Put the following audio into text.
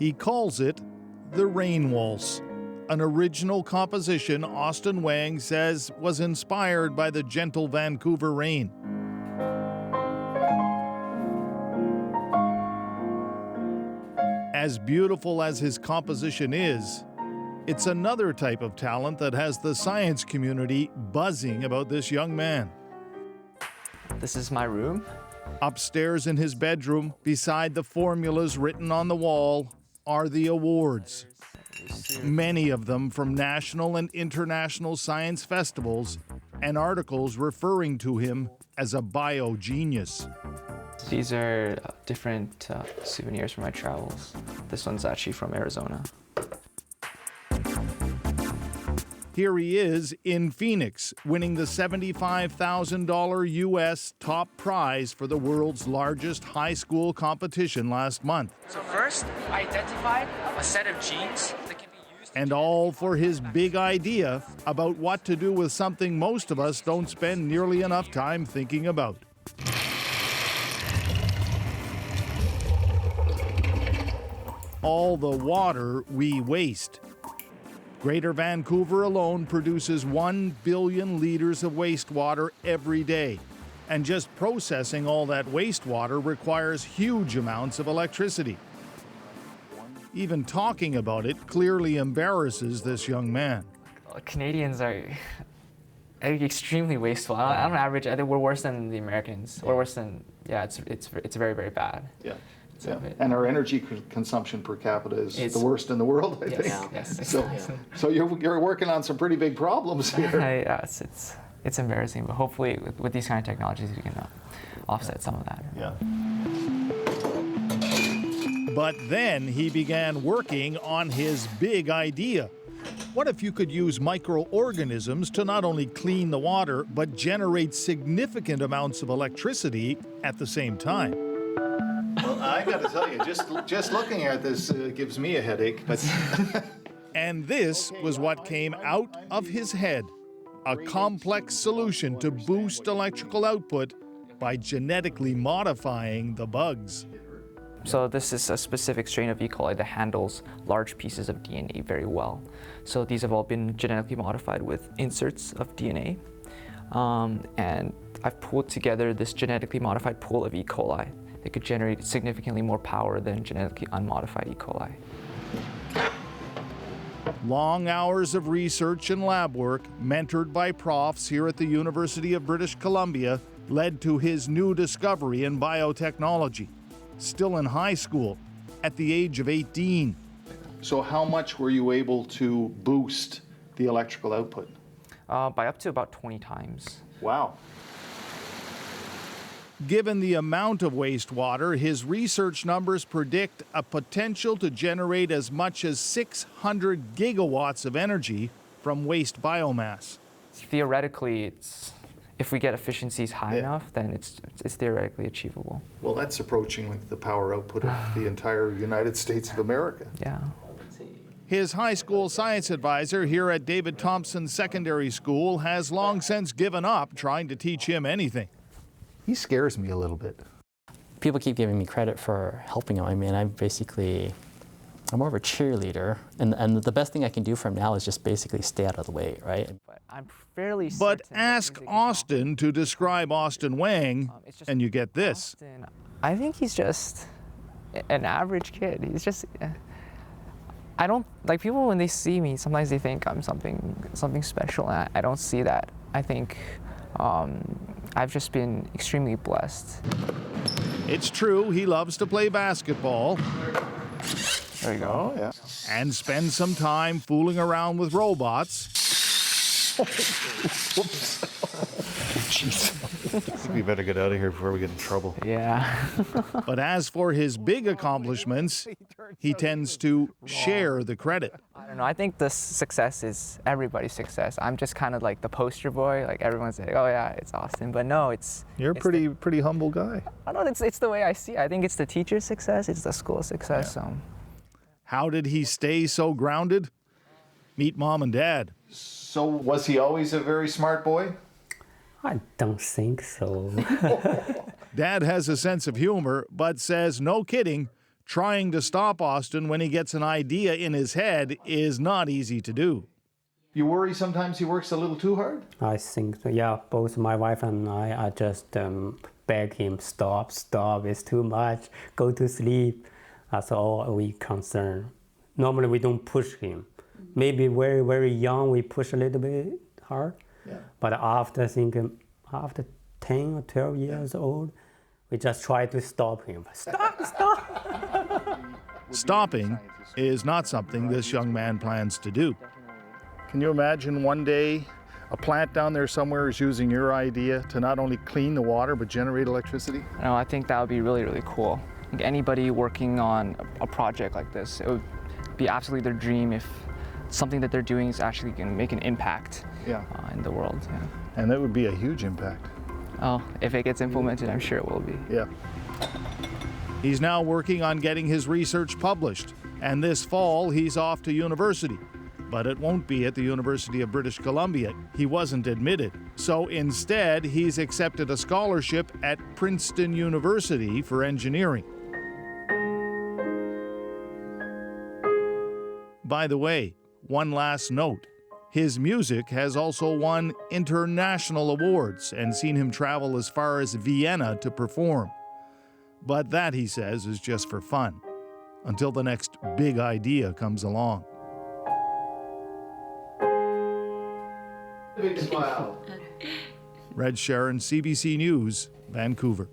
He calls it the Rain Waltz, an original composition Austin Wang says was inspired by the gentle Vancouver rain. As beautiful as his composition is, it's another type of talent that has the science community buzzing about this young man. This is my room. Upstairs in his bedroom, beside the formulas written on the wall, are the awards. Many of them from national and international science festivals, and articles referring to him as a bio-genius. These are different souvenirs from my travels. This one's actually from Arizona. Here he is in Phoenix, winning the $75,000 U.S. top prize for the world's largest high school competition last month. So first, I identified a set of genes that can be used. And all for his big idea about what to do with something most of us don't spend nearly enough time thinking about. All the water we waste. Greater Vancouver alone produces 1 billion liters of wastewater every day. And just processing all that wastewater requires huge amounts of electricity. Even talking about it clearly embarrasses this young man. Canadians are extremely wasteful. I don't average. I think we're worse than the Americans. We're worse than, yeah, it's very, very bad. Yeah. Yeah. And our energy consumption per capita is the worst in the world, I think. Yes. So you're working on some pretty big problems here. Yes, it's embarrassing, but hopefully with these kind of technologies we can offset some of that. Yeah. But then he began working on his big idea. What if you could use microorganisms to not only clean the water, but generate significant amounts of electricity at the same time? Well, I got to tell you, just looking at this gives me a headache. But And this was what came out of his head, a complex solution to boost electrical output by genetically modifying the bugs. So this is a specific strain of E. coli that handles large pieces of DNA very well. So these have all been genetically modified with inserts of DNA. And I've pulled together this genetically modified pool of E. coli. It could generate significantly more power than genetically unmodified E. coli. Long hours of research and lab work, mentored by profs here at the University of British Columbia, led to his new discovery in biotechnology. Still in high school, at the age of 18. so how much were you able to boost the electrical output? By up to about 20 times. Wow. Given the amount of wastewater, his research numbers predict a potential to generate as much as 600 gigawatts of energy from waste biomass. Theoretically, if we get efficiencies high enough, then it's theoretically achievable. Well, that's approaching like the power output of the entire United States of America. Yeah. His high school science advisor here at David Thompson Secondary School has long since given up trying to teach him anything. He scares me a little bit. People keep giving me credit for helping him. I mean, I'm more of a cheerleader, and the best thing I can do for him now is just basically stay out of the way, right? But I'm fairly But certain ask Austin to describe Austin Wang, and you get this. Austin, I think he's just an average kid. He's just, I don't, like people when they see me, sometimes they think I'm something special, and I don't see that. I think I've just been extremely blessed. It's true, he loves to play basketball There you go. Oh, yeah. and spend some time fooling around with robots. Whoops. Jeez. I think we better get out of here before we get in trouble. Yeah. But as for his big accomplishments, he tends to share the credit. I don't know. I think the success is everybody's success. I'm just kind of like the poster boy. Like everyone's like, oh yeah, it's Austin. But no, You're a pretty humble guy. I don't know. It's the way I see it. I think it's the teacher's success. It's the school's success. Yeah. How did he stay so grounded? Meet Mom and Dad. So was he always a very smart boy? I don't think so. Dad has a sense of humor, but says, no kidding, Trying to stop Austin when he gets an idea in his head is not easy to do. You worry sometimes he works a little too hard? I think so. Yeah, both my wife and I just beg him, stop, it's too much, go to sleep. That's all we concern. Normally we don't push him. Maybe very, very young we push a little bit hard. Yeah. But after 10 or 12 years old, we just try to stop him. Stop! Stopping is not something this young man plans to do. Can you imagine one day a plant down there somewhere is using your idea to not only clean the water but generate electricity? No, I think that would be really, really cool. Like anybody working on a project like this, it would be absolutely their dream if something that they're doing is actually going to make an impact in the world. Yeah. And that would be a huge impact. Oh, if it gets implemented, I'm sure it will be. Yeah. He's now working on getting his research published, and this fall he's off to university. But it won't be at the University of British Columbia. He wasn't admitted. So instead, he's accepted a scholarship at Princeton University for engineering. By the way, one last note. His music has also won international awards and seen him travel as far as Vienna to perform. But that, he says, is just for fun, until the next big idea comes along. Big smile. Red Sharon, CBC News, Vancouver.